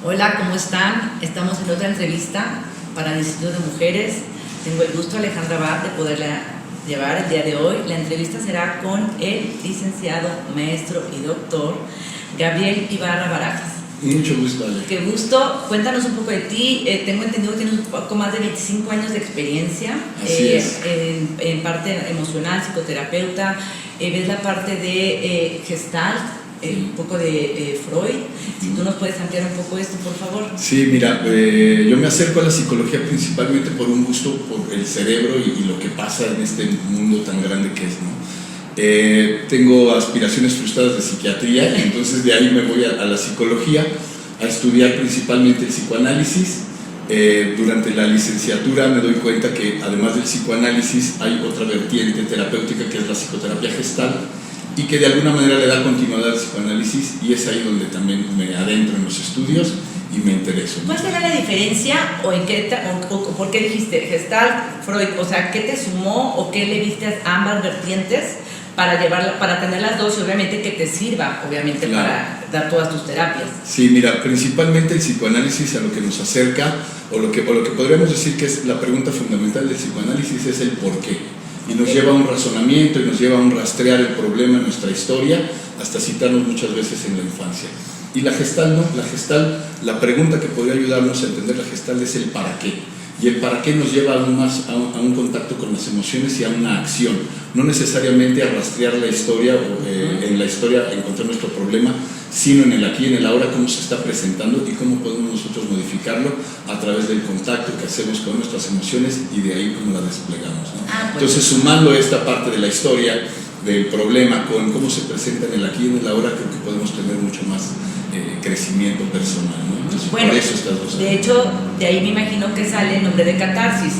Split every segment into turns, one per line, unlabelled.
Hola, ¿cómo están? Estamos en otra entrevista para el Instituto de Mujeres. Tengo el gusto, Alejandra Abad, de poderla llevar el día de hoy. La entrevista será con el licenciado, maestro y doctor Gabriel Ibarra Barajas.
Mucho gusto, Ale.
Qué gusto. Cuéntanos un poco de ti. Tengo entendido que tienes un poco más de 25 años de experiencia.
Así es.
En parte emocional, psicoterapeuta. Ves la parte de Gestalt, un poco de Freud. Si tú nos puedes ampliar un poco esto, por favor.
Sí, mira, yo me acerco a la psicología principalmente por un gusto por el cerebro y lo que pasa en este mundo tan grande que es, ¿no? Tengo aspiraciones frustradas de psiquiatría, entonces de ahí me voy a la psicología a estudiar principalmente el psicoanálisis. Durante la licenciatura me doy cuenta que además del psicoanálisis hay otra vertiente terapéutica que es la psicoterapia gestal y que de alguna manera le da continuidad al psicoanálisis, y es ahí donde también me adentro en los estudios y me intereso, ¿no?
¿Cuál será la diferencia o por qué dijiste Gestalt, Freud? O sea, ¿qué te sumó o qué le viste a ambas vertientes para tener las dos y obviamente que te sirva, obviamente, claro, para dar todas tus terapias?
Sí, mira, principalmente el psicoanálisis a lo que nos acerca, o lo que podríamos decir que es la pregunta fundamental del psicoanálisis, es el por qué. Y nos lleva a un razonamiento y nos lleva a un rastrear el problema en nuestra historia, hasta citarnos muchas veces en la infancia. Y la Gestalt no, la pregunta que podría ayudarnos a entender la Gestalt es el para qué. Y el para qué nos lleva aún más a un contacto con las emociones y a una acción, no necesariamente a rastrear la historia o en la historia encontrar nuestro problema, sino en el aquí y en el ahora, cómo se está presentando y cómo podemos nosotros modificarlo a través del contacto que hacemos con nuestras emociones y de ahí cómo la desplegamos, ¿no? Entonces, sumando esta parte de la historia del problema con cómo se presenta en el aquí y en el ahora, creo que podemos tener mucho más crecimiento personal, ¿no? Entonces,
bueno,
por eso estas dos.
De hecho, de ahí me imagino que sale el nombre de Catarsis,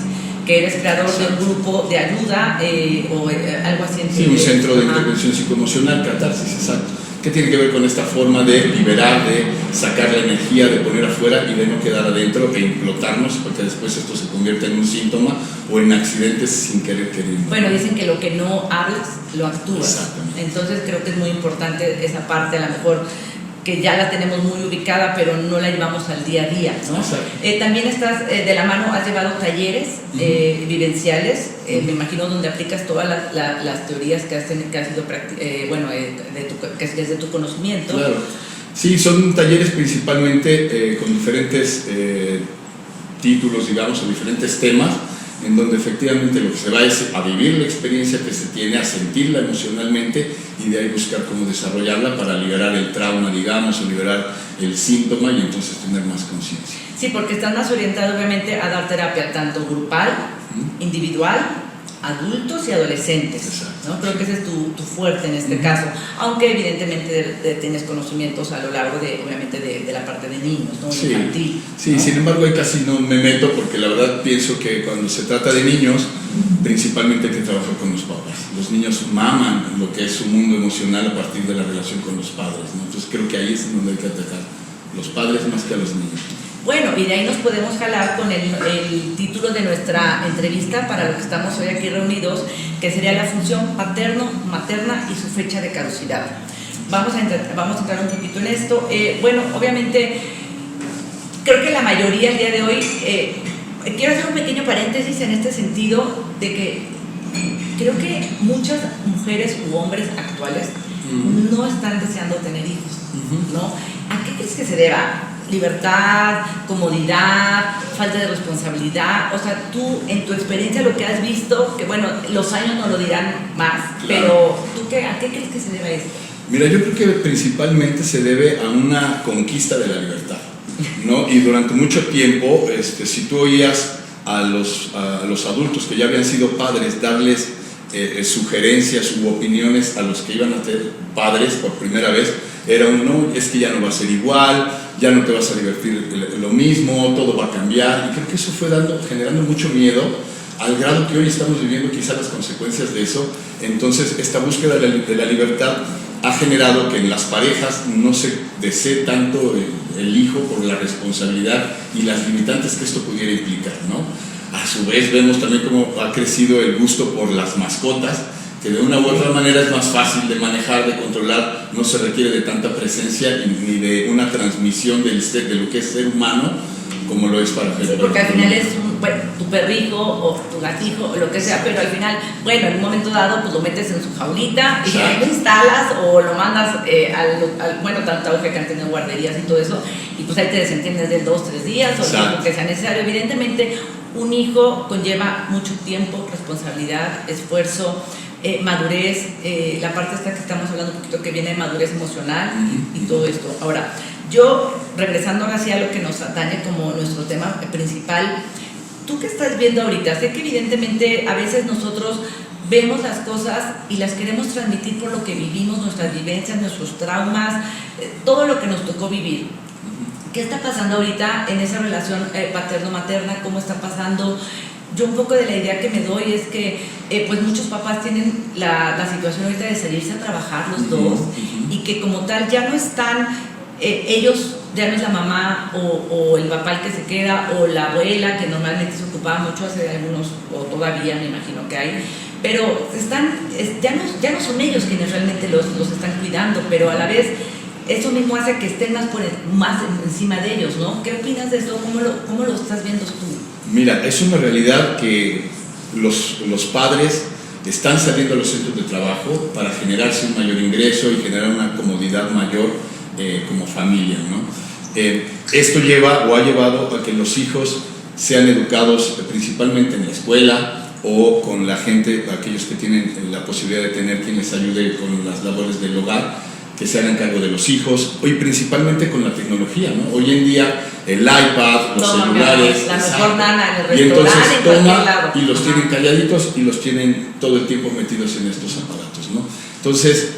que eres creador de un grupo de ayuda o algo así.
Sí, un centro de intervención psicoemocional, Catarsis, exacto. ¿Qué tiene que ver con esta forma de liberar, de sacar la energía, de poner afuera y de no quedar adentro e implotarnos, porque después esto se convierte en un síntoma o en accidentes sin querer queriendo?
Bueno, dicen que lo que no hablas, lo actúas.
Exactamente.
Entonces creo que es muy importante esa parte, a lo mejor que ya la tenemos muy ubicada, pero no la llevamos al día a día, ¿no? También estás de la mano, has llevado talleres vivenciales, me imagino, donde aplicas todas las teorías que has sido, que es de tu conocimiento.
Claro. Sí, son talleres principalmente con diferentes títulos, digamos, o diferentes temas, en donde efectivamente lo que se va es a vivir la experiencia que se tiene, a sentirla emocionalmente y de ahí buscar cómo desarrollarla para liberar el trauma, digamos, o liberar el síntoma y entonces tener más conciencia.
Sí, porque estás más orientado obviamente a dar terapia tanto grupal, individual, adultos y adolescentes, ¿no? Creo que ese es tu fuerte en este caso, aunque evidentemente tienes conocimientos a lo largo obviamente de la parte de niños, ¿no?
Sí,
infantil,
sí,
¿no?
Sin embargo ahí casi no me meto porque la verdad pienso que cuando se trata de niños principalmente hay que trabajar con los papás. Los niños maman lo que es su mundo emocional a partir de la relación con los padres, ¿no? Entonces creo que ahí es donde hay que atacar los padres más que a los niños.
Bueno, y de ahí nos podemos jalar con el título de nuestra entrevista para lo que estamos hoy aquí reunidos, que sería la función paterno-materna y su fecha de caducidad. Vamos a entrar un poquito en esto. Bueno, obviamente, creo que la mayoría el día de hoy, quiero hacer un pequeño paréntesis en este sentido de que creo que muchas mujeres u hombres actuales no están deseando tener hijos, ¿no? ¿A qué crees que se deba? Libertad, comodidad, falta de responsabilidad. O sea, tú en tu experiencia lo que has visto, que bueno, los años no lo dirán más, claro, pero ¿tú a qué crees que se debe esto?
Mira, yo creo que principalmente se debe a una conquista de la libertad, ¿no? Y durante mucho tiempo, si tú oías a los adultos que ya habían sido padres darles sugerencias u opiniones a los que iban a ser padres por primera vez, era no, es que ya no va a ser igual, ya no te vas a divertir lo mismo, todo va a cambiar, y creo que eso fue generando mucho miedo, al grado que hoy estamos viviendo quizás las consecuencias de eso. Entonces esta búsqueda de la libertad ha generado que en las parejas no se desee tanto el hijo por la responsabilidad y las limitantes que esto pudiera implicar, ¿no? A su vez vemos también cómo ha crecido el gusto por las mascotas, que de una u otra manera es más fácil de manejar, de controlar, no se requiere de tanta presencia ni de una transmisión de lo que es ser humano como lo es para el perro.
Porque al final es tu perrijo o tu gatijo o lo que sea, pero al final, bueno, en un momento dado pues lo metes en su jaulita y ahí lo instalas o lo mandas bueno, tanto que han tenido guarderías y todo eso, y pues ahí te desentiendes de 2-3 días o el tiempo que sea necesario. Evidentemente un hijo conlleva mucho tiempo, responsabilidad, esfuerzo, madurez, la parte esta que estamos hablando un poquito que viene de madurez emocional y todo esto. Ahora, yo, regresando ahora sí a lo que nos atañe como nuestro tema principal, ¿tú qué estás viendo ahorita? Sé que evidentemente a veces nosotros vemos las cosas y las queremos transmitir por lo que vivimos, nuestras vivencias, nuestros traumas, todo lo que nos tocó vivir. ¿Qué está pasando ahorita en esa relación paterno-materna? ¿Cómo está pasando? Yo un poco de la idea que me doy es que pues muchos papás tienen la situación ahorita de salirse a trabajar los dos y que como tal ya no están, ellos ya no es la mamá o el papá el que se queda o la abuela que normalmente se ocupaba mucho hace algunos, o todavía me imagino que hay, pero ya no son ellos quienes realmente los están cuidando, pero a la vez eso mismo hace que estén más encima de ellos, ¿no? ¿Qué opinas de eso? ¿Cómo lo estás viendo tú?
Mira, es una realidad que los padres están saliendo a los centros de trabajo para generarse un mayor ingreso y generar una comodidad mayor como familia, ¿no? Esto lleva o ha llevado a que los hijos sean educados principalmente en la escuela o con la gente, aquellos que tienen la posibilidad de tener quien les ayude con las labores del hogar, que se hagan cargo de los hijos, y principalmente con la tecnología, ¿no? Hoy en día el iPad, los celulares,
la mejor nana en el
y entonces
restaurante,
y los tienen calladitos y los tienen todo el tiempo metidos en estos aparatos, ¿no? Entonces,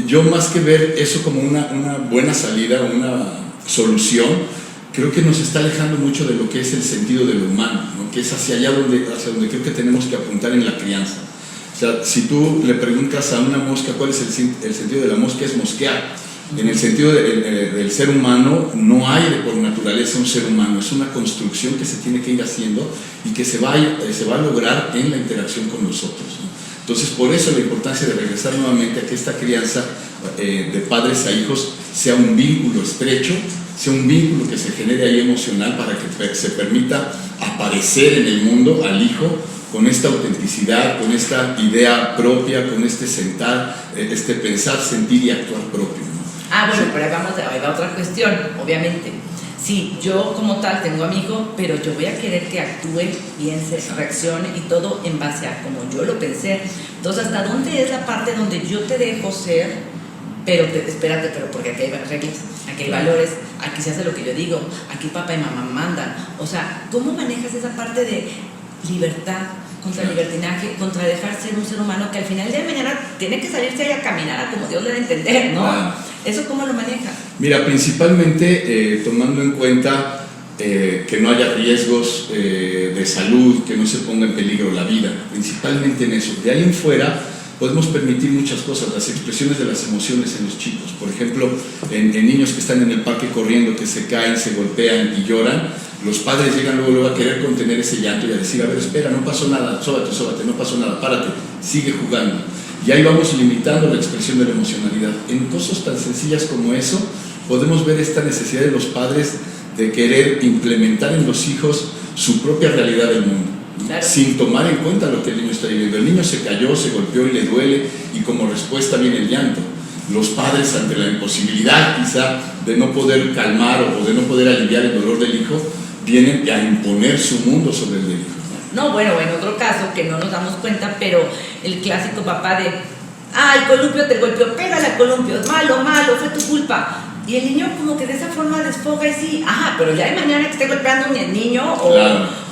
yo más que ver eso como una buena salida, una solución, creo que nos está alejando mucho de lo que es el sentido de lo humano, ¿no? Que es hacia donde creo que tenemos que apuntar en la crianza. O sea, si tú le preguntas a una mosca cuál es el sentido de la mosca, es mosquear. En el sentido del ser humano, no hay por naturaleza un ser humano, es una construcción que se tiene que ir haciendo y que se va a lograr en la interacción con nosotros, ¿no? Entonces, por eso la importancia de regresar nuevamente a que esta crianza de padres a hijos sea un vínculo estrecho, sea un vínculo que se genere ahí emocional para que se permita aparecer en el mundo al hijo con esta autenticidad, con esta idea propia, con este sentar, este pensar, sentir y actuar propio, ¿no?
Bueno, pero ahí va otra cuestión, obviamente. Sí, yo como tal tengo a mi hijo, pero yo voy a querer que actúe, piense, reaccione y todo en base a como yo lo pensé. Entonces, ¿hasta dónde es la parte donde yo te dejo ser? Pero espérate, porque aquí hay reglas, aquí hay valores, aquí se hace lo que yo digo, aquí papá y mamá mandan. O sea, ¿cómo manejas esa parte de libertad contra libertinaje, contra dejar ser un ser humano que al final de mañana tiene que salirse ahí a caminar a como Dios le da a entender, ¿no? ¿Eso cómo lo maneja?
Mira, principalmente tomando en cuenta que no haya riesgos de salud, que no se ponga en peligro la vida, principalmente en eso. De ahí en fuera podemos permitir muchas cosas, las expresiones de las emociones en los chicos. Por ejemplo, en niños que están en el parque corriendo, que se caen, se golpean y lloran, los padres llegan luego a querer contener ese llanto y a decir, a ver, espera, no pasó nada, sóbate, no pasó nada, párate, sigue jugando. Y ahí vamos limitando la expresión de la emocionalidad. En cosas tan sencillas como eso, podemos ver esta necesidad de los padres de querer implementar en los hijos su propia realidad del mundo, claro, sin tomar en cuenta lo que el niño está viviendo. El niño se cayó, se golpeó y le duele, y como respuesta viene el llanto. Los padres, ante la imposibilidad quizá de no poder calmar o de no poder aliviar el dolor del hijo, vienen a imponer su mundo sobre el del hijo.
No, bueno, en otro caso que no nos damos cuenta, pero el clásico papá de, ay, Columpio te golpeó, pégale a Columpio, malo, fue tu culpa. Y el niño como que de esa forma desfoga y sí, pero ya de mañana que esté golpeando el niño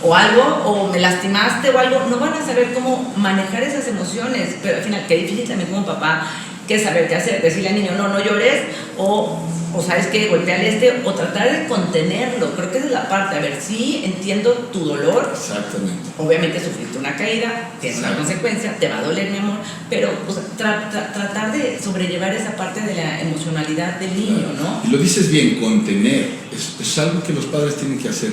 o algo, o me lastimaste o algo, no van a saber cómo manejar esas emociones, pero al final qué difícil también como papá, que saber qué hacer, decirle al niño, no llores, o sabes qué, golpearle o tratar de contenerlo. Creo que esa es la parte, a ver, sí entiendo tu dolor.
Exactamente.
Obviamente sufriste una caída, tiene una consecuencia, te va a doler, mi amor, pero tratar de sobrellevar esa parte de la emocionalidad del niño, ¿no?
Y lo dices bien, contener, es algo que los padres tienen que hacer.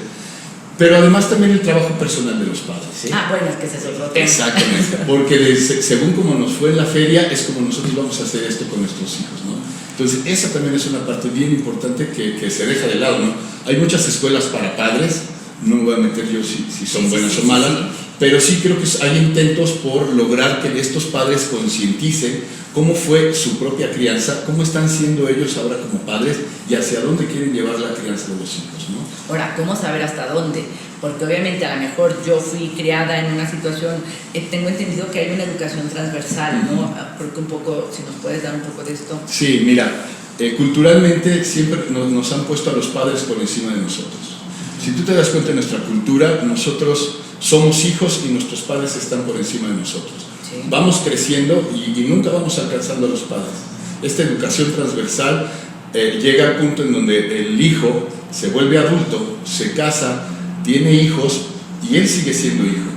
Pero además también el trabajo personal de los padres. ¿Sí?
Bueno, es que ese es otro tema.
Exactamente, porque según como nos fue en la feria, es como nosotros vamos a hacer esto con nuestros hijos, ¿no? Entonces, esa también es una parte bien importante que se deja de lado, ¿no? Hay muchas escuelas para padres, no me voy a meter yo si son buenas o malas, pero sí creo que hay intentos por lograr que estos padres concienticen cómo fue su propia crianza, cómo están siendo ellos ahora como padres y hacia dónde quieren llevar la crianza de los hijos, ¿no?
Ahora, ¿cómo saber hasta dónde? Porque obviamente a lo mejor yo fui criada en una situación, tengo entendido que hay una educación transversal, ¿no? Porque un poco, si nos puedes dar un poco de esto.
Sí, mira, culturalmente siempre nos han puesto a los padres por encima de nosotros. Si tú te das cuenta de nuestra cultura, nosotros somos hijos y nuestros padres están por encima de nosotros. Sí. Vamos creciendo y nunca vamos alcanzando a los padres. Esta educación transversal llega al punto en donde el hijo se vuelve adulto, se casa, tiene hijos y él sigue siendo hijo.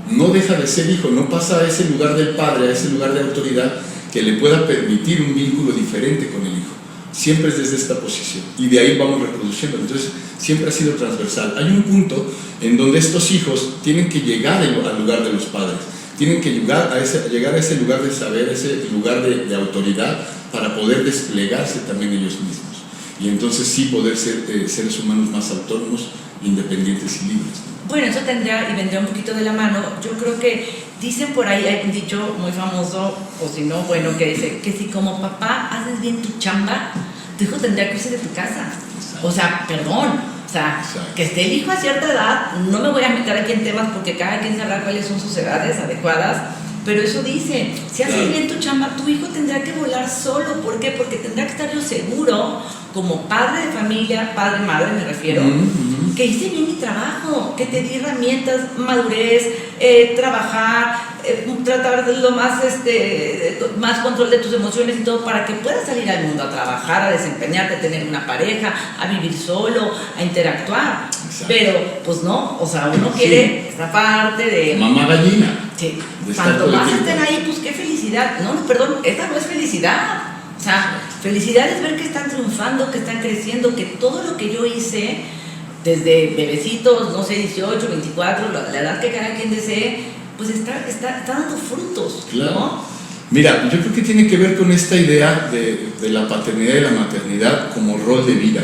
No deja de ser hijo, no pasa a ese lugar del padre, a ese lugar de autoridad que le pueda permitir un vínculo diferente con el hijo. Siempre es desde esta posición y de ahí vamos reproduciendo. Entonces siempre ha sido transversal. Hay un punto en donde estos hijos tienen que llegar al lugar de los padres, tienen que llegar a ese lugar de saber, ese lugar de autoridad para poder desplegarse también ellos mismos y entonces sí poder ser seres humanos más autónomos, independientes y libres, ¿no?
Bueno, eso tendría y vendría un poquito de la mano. Yo creo que dicen por ahí, hay un dicho muy famoso, o si no, bueno, que dice que si como papá haces bien tu chamba, tu hijo tendría que irse de tu casa. Exacto. O sea, perdón, o sea, exacto, que esté el hijo a cierta edad, no me voy a meter aquí en temas porque cada quien sabrá cuáles son sus edades adecuadas, pero eso dice, si haces bien tu chamba, tu hijo tendrá que volar solo. ¿Por qué? Porque tendrá que estar yo seguro, como padre de familia, padre, madre me refiero, que hice bien mi trabajo, que te di herramientas, madurez, trabajar, tratar de lo más, más control de tus emociones y todo para que puedas salir al mundo a trabajar, a desempeñarte, a tener una pareja, a vivir solo, a interactuar. Exacto. Pero, pues no, o sea, uno quiere esa parte de...
Mamá gallina.
Sí, cuando más estén ahí, pues qué felicidad. No, perdón, esta no es felicidad. O sea, felicidad es ver que están triunfando, que están creciendo, que todo lo que yo hice, desde bebecitos, no sé, 18, 24, la edad que cada quien desee, pues está dando frutos,
claro,
¿no?
Mira, yo creo que tiene que ver con esta idea de la paternidad y la maternidad como rol de vida,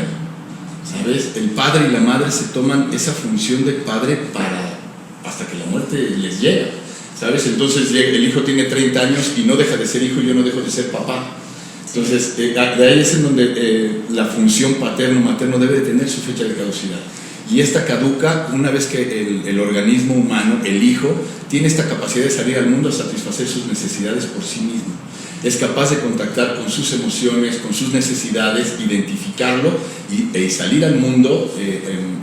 ¿sabes? El padre y la madre se toman esa función de padre hasta que la muerte les llega, ¿sabes? Entonces el hijo tiene 30 años y no deja de ser hijo y yo no dejo de ser papá. Entonces, de ahí es en donde la función paterno-materno debe de tener su fecha de caducidad. Y esta caduca una vez que el organismo humano, el hijo, tiene esta capacidad de salir al mundo a satisfacer sus necesidades por sí mismo. Es capaz de contactar con sus emociones, con sus necesidades, identificarlo y salir al mundo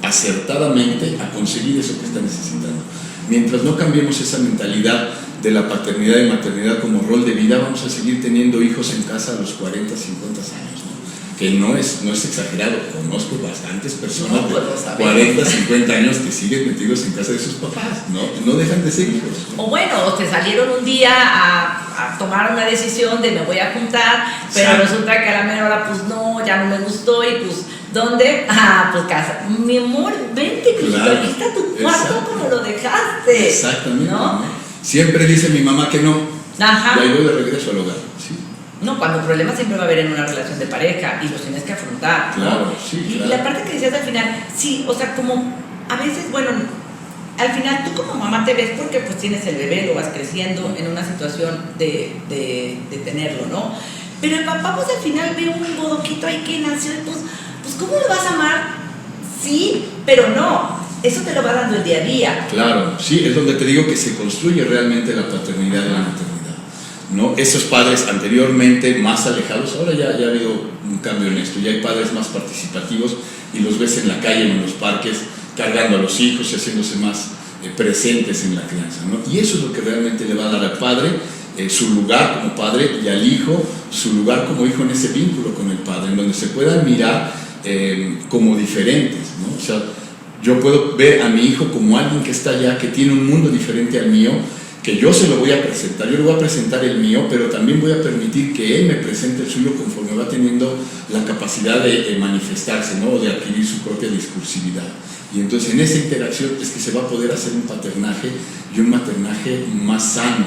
acertadamente a conseguir eso que está necesitando. Mientras no cambiemos esa mentalidad de la paternidad y maternidad como rol de vida, vamos a seguir teniendo hijos en casa a los 40, 50 años, ¿no? Que no es exagerado. Conozco bastantes personas de 40, 50 años que siguen metidos en casa de sus papás, no dejan de ser hijos, ¿no?
O bueno, te salieron un día a tomar una decisión de me voy a juntar, pero exacto, resulta que a la mera hora pues no, ya no me gustó y pues ¿dónde? Pues casa. Mi amor, vente, que claro, aquí está tu cuarto, exacto, como lo dejaste.
Exactamente, ¿no? Siempre dice mi mamá que no.
Ajá.
Y ahí voy de regreso al hogar. Sí.
No, cuando problemas siempre va a haber en una relación de pareja y los tienes que afrontar,
claro,
¿no?
Sí,
y
claro.
La parte que decías al final, sí, o sea, como a veces, bueno, al final tú como mamá te ves porque pues tienes el bebé, lo vas creciendo en una situación de tenerlo, ¿no? Pero el papá pues al final ve un bodoquito ahí que nació y pues ¿cómo lo vas a amar? Sí, pero no. Eso te lo va dando el día a día.
Claro, sí, es donde te digo que se construye realmente la paternidad y la maternidad, ¿no? Esos padres anteriormente más alejados, ahora ya ha habido un cambio en esto, ya hay padres más participativos y los ves en la calle o en los parques cargando a los hijos y haciéndose más presentes en la crianza, ¿no? Y eso es lo que realmente le va a dar al padre su lugar como padre y al hijo su lugar como hijo en ese vínculo con el padre, en donde se puedan mirar como diferentes, ¿no? O sea, yo puedo ver a mi hijo como alguien que está allá, que tiene un mundo diferente al mío que yo se lo voy a presentar, yo le voy a presentar el mío, pero también voy a permitir que él me presente el suyo conforme va teniendo la capacidad de manifestarse, ¿no? O de adquirir su propia discursividad. Y entonces en esa interacción es que se va a poder hacer un paternaje y un maternaje más sano,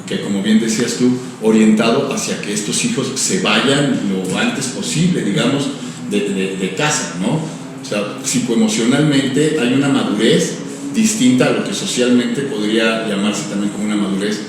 que como bien decías tú, orientado hacia que estos hijos se vayan lo antes posible, digamos, de casa, ¿no? O sea, psicoemocionalmente hay una madurez distinta a lo que socialmente podría llamarse también como una madurez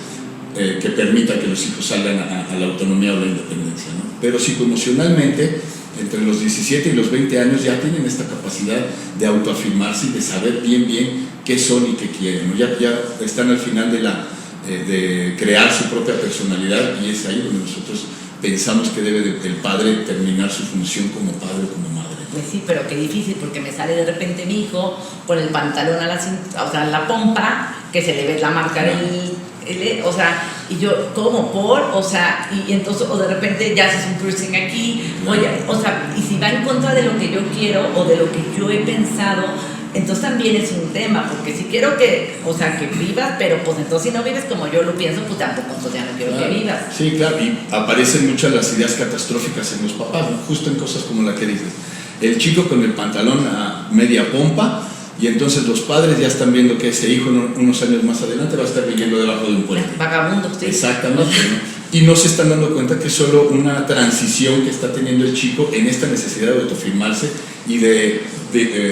que permita que los hijos salgan a la autonomía o la independencia, ¿no? Pero psicoemocionalmente, entre los 17 y los 20 años ya tienen esta capacidad de autoafirmarse y de saber bien qué son y qué quieren, ¿no? Ya están al final de crear su propia personalidad, y es ahí donde nosotros pensamos que debe el padre terminar su función como padre o como madre.
Pues sí, pero qué difícil, porque me sale de repente mi hijo con el pantalón a la cintura, o sea, la pompa, que se le ve la marca del, o sea, y yo, ¿cómo? O sea, y entonces, o de repente ya haces un piercing aquí, oye, o sea, y si va en contra de lo que yo quiero o de lo que yo he pensado, entonces también es un tema, porque si quiero que, o sea, que vivas, pero pues entonces si no vives como yo lo pienso, pues tampoco, entonces ya no quiero que vivas.
Sí, claro, y aparecen muchas las ideas catastróficas en los papás, ¿no? Justo en cosas como la que dices. El chico con el pantalón a media pompa, y entonces los padres ya están viendo que ese hijo unos años más adelante va a estar viviendo debajo de un puente.
Vagabundo, sí.
Exactamente, ¿no? Y no se están dando cuenta que es solo una transición que está teniendo el chico en esta necesidad de autoafirmarse y de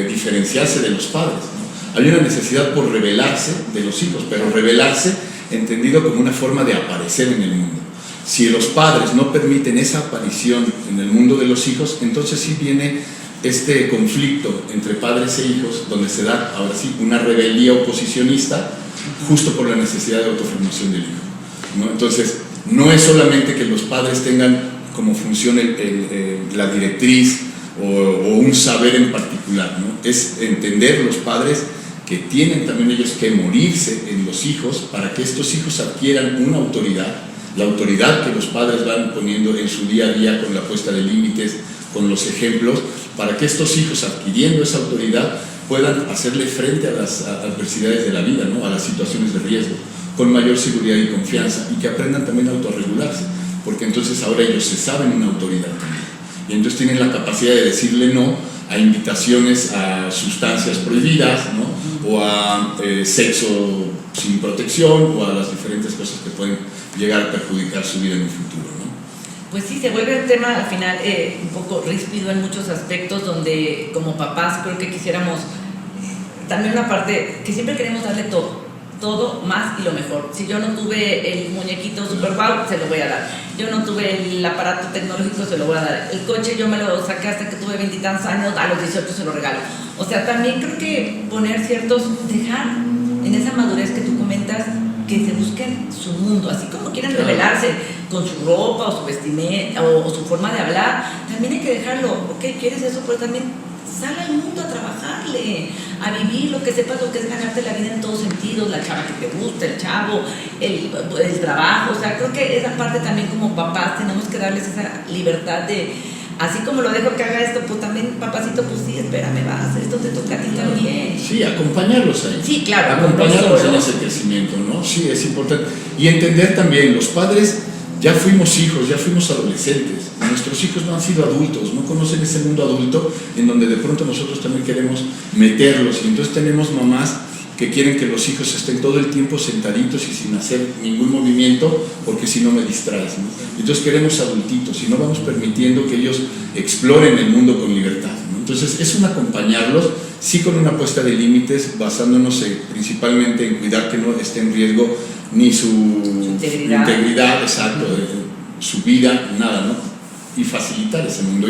diferenciarse de los padres, ¿no? Hay una necesidad por revelarse de los hijos, pero revelarse entendido como una forma de aparecer en el mundo. Si los padres no permiten esa aparición en el mundo de los hijos, entonces sí viene este conflicto entre padres e hijos, donde se da, ahora sí, una rebeldía oposicionista, justo por la necesidad de autoformación del hijo, ¿no? Entonces, no es solamente que los padres tengan como función la directriz o un saber en particular, ¿no? Es entender los padres que tienen también ellos que morirse en los hijos para que estos hijos adquieran una autoridad, la autoridad que los padres van poniendo en su día a día con la puesta de límites, con los ejemplos, para que estos hijos, adquiriendo esa autoridad, puedan hacerle frente a las adversidades de la vida, ¿no? A las situaciones de riesgo, con mayor seguridad y confianza, y que aprendan también a autorregularse, porque entonces ahora ellos se saben una autoridad también, y entonces tienen la capacidad de decirle no a invitaciones a sustancias prohibidas, ¿no? O a sexo sin protección, o a las diferentes cosas que pueden llegar a perjudicar su vida en un futuro, ¿no?
Pues sí, se vuelve un tema al final un poco ríspido en muchos aspectos, donde como papás creo que quisiéramos también una parte que siempre queremos darle todo más y lo mejor. Si yo no tuve el muñequito super wow, se lo voy a dar. Yo no tuve el aparato tecnológico, se lo voy a dar. El coche yo me lo saqué hasta que tuve 20 y tantos años, a los 18 se lo regalo. O sea, también creo que poner dejar en esa madurez que tú comentas, que se busquen su mundo, así como quieren revelarse con su ropa o su vestimenta o su forma de hablar, también hay que dejarlo. Ok, quieres eso, pero también sal al mundo a trabajarle, a vivir, lo que sepas lo que es ganarte la vida en todos sentidos, la chava que te gusta, el chavo, el trabajo. O sea, creo que esa parte también como papás tenemos que darles esa libertad de, así como lo dejo que haga esto, pues también, papacito, pues sí, espérame, vas, esto te toca a ti también.
Sí, acompañarlos ahí.
Sí, claro.
Acompañarlos en ese crecimiento, ¿no? Sí, es importante. Y entender también, los padres ya fuimos hijos, ya fuimos adolescentes. Nuestros hijos no han sido adultos, no conocen ese mundo adulto en donde de pronto nosotros también queremos meterlos. Y entonces tenemos mamás que quieren que los hijos estén todo el tiempo sentaditos y sin hacer ningún movimiento, porque si no me distraes, ¿no? Entonces queremos adultitos y no vamos permitiendo que ellos exploren el mundo con libertad, ¿no? Entonces es un acompañarlos, sí, con una puesta de límites, basándonos principalmente en cuidar que no esté en riesgo ni su integridad, exacto, su vida, nada, ¿no? Y facilitar ese mundo,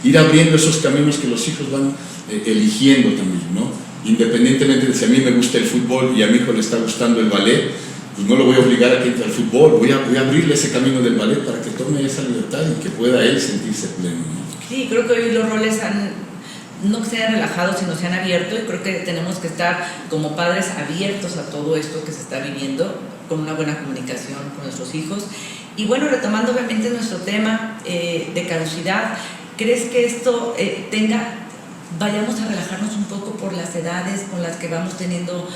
ir abriendo esos caminos que los hijos van eligiendo también, ¿no? Independientemente de si a mí me gusta el fútbol y a mi hijo le está gustando el ballet, pues no lo voy a obligar a que entre al fútbol, voy a abrirle ese camino del ballet para que tome esa libertad y que pueda él sentirse pleno, ¿no?
Sí, creo que hoy los roles no se han relajado, sino se han abierto, y creo que tenemos que estar como padres abiertos a todo esto que se está viviendo, con una buena comunicación con nuestros hijos. Y bueno, retomando obviamente nuestro tema de caducidad, ¿crees que esto tenga vayamos a relajarnos un poco por las edades con las que vamos teniendo.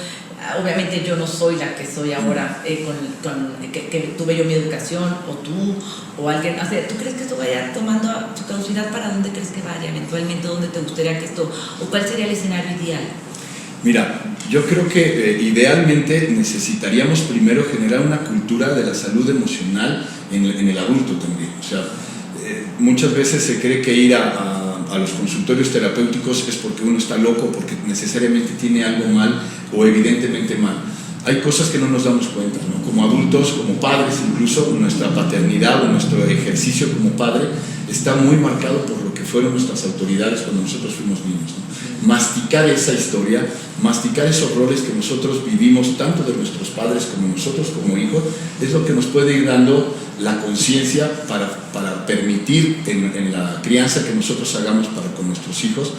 Obviamente yo no soy la que soy ahora, que tuve yo mi educación, o tú, o alguien. O sea, ¿tú crees que esto vaya tomando su caducidad? ¿Para dónde crees que vaya eventualmente? ¿Dónde te gustaría que esto, o cuál sería el escenario ideal?
Mira, yo creo que idealmente necesitaríamos primero generar una cultura de la salud emocional en el adulto también. O sea, muchas veces se cree que ir a los consultorios terapéuticos es porque uno está loco, porque necesariamente tiene algo mal o evidentemente mal. Hay cosas que no nos damos cuenta, ¿no? Como adultos, como padres, incluso nuestra paternidad o nuestro ejercicio como padre está muy marcado por lo que fueron nuestras autoridades cuando nosotros fuimos niños, ¿no? Masticar esa historia, masticar esos roles que nosotros vivimos tanto de nuestros padres como nosotros como hijos, es lo que nos puede ir dando la conciencia para permitir en la crianza que nosotros hagamos para con nuestros hijos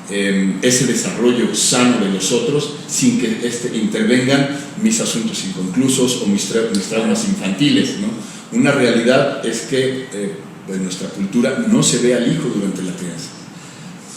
ese desarrollo sano de los otros sin que intervengan mis asuntos inconclusos o mis traumas infantiles, ¿no? Una realidad es que en nuestra cultura no se ve al hijo durante la crianza.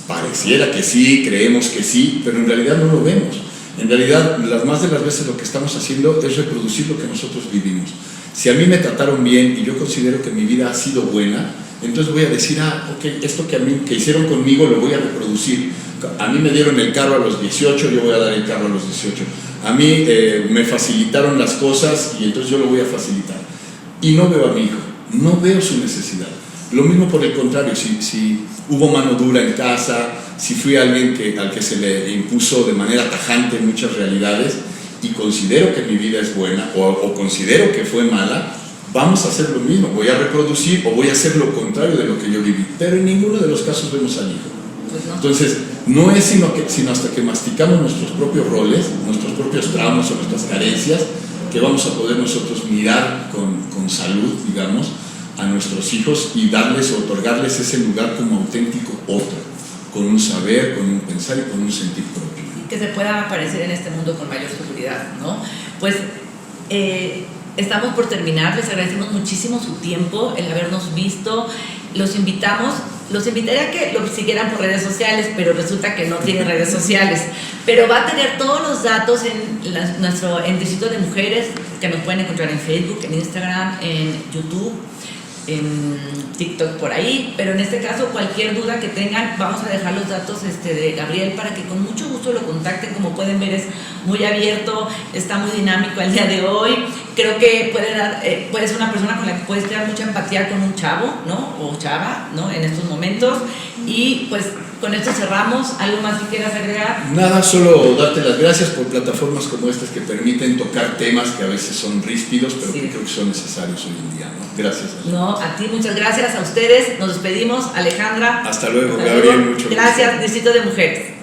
Pareciera que sí, creemos que sí, pero en realidad no lo vemos. En realidad, las más de las veces lo que estamos haciendo es reproducir lo que nosotros vivimos. Si a mí me trataron bien y yo considero que mi vida ha sido buena, entonces voy a decir, ok, esto que hicieron conmigo lo voy a reproducir. A mí me dieron el carro a los 18, yo voy a dar el carro a los 18. A mí me facilitaron las cosas y entonces yo lo voy a facilitar. Y no veo a mi hijo, no veo su necesidad. Lo mismo por el contrario, si hubo mano dura en casa, si fui alguien al que se le impuso de manera tajante muchas realidades y considero que mi vida es buena o considero que fue mala, vamos a hacer lo mismo, voy a reproducir o voy a hacer lo contrario de lo que yo viví, pero en ninguno de los casos vemos al hijo.
Pues no.
Entonces, no es sino hasta que masticamos nuestros propios roles, nuestros propios traumas o nuestras carencias, que vamos a poder nosotros mirar con salud, digamos, a nuestros hijos y darles o otorgarles ese lugar como auténtico otro, con un saber, con un pensar y con un sentir propio.
Y que se pueda aparecer en este mundo con mayor seguridad, ¿no? Pues estamos por terminar, les agradecemos muchísimo su tiempo, el habernos visto, los invitaría a que lo siguieran por redes sociales, pero resulta que no tiene redes sociales, pero va a tener todos los datos en nuestro Distrito de Mujeres, que nos pueden encontrar en Facebook, en Instagram, en YouTube, en TikTok, por ahí, pero en este caso cualquier duda que tengan, vamos a dejar los datos de Gabriel para que con mucho gusto lo contacten. Como pueden ver, es muy abierto, está muy dinámico el día de hoy. Creo que puede ser una persona con la que puedes crear mucha empatía con un chavo, ¿no? O chava, ¿no? En estos momentos. Y pues con esto cerramos. ¿Algo más que quieras agregar?
Nada, solo darte las gracias por plataformas como estas que permiten tocar temas que a veces son ríspidos, pero que creo que son necesarios hoy en día, ¿no? Gracias.
No, a ti muchas gracias, a ustedes. Nos despedimos, Alejandra.
Hasta luego, Gabriel. Mucho
gracias, Distrito de Mujeres.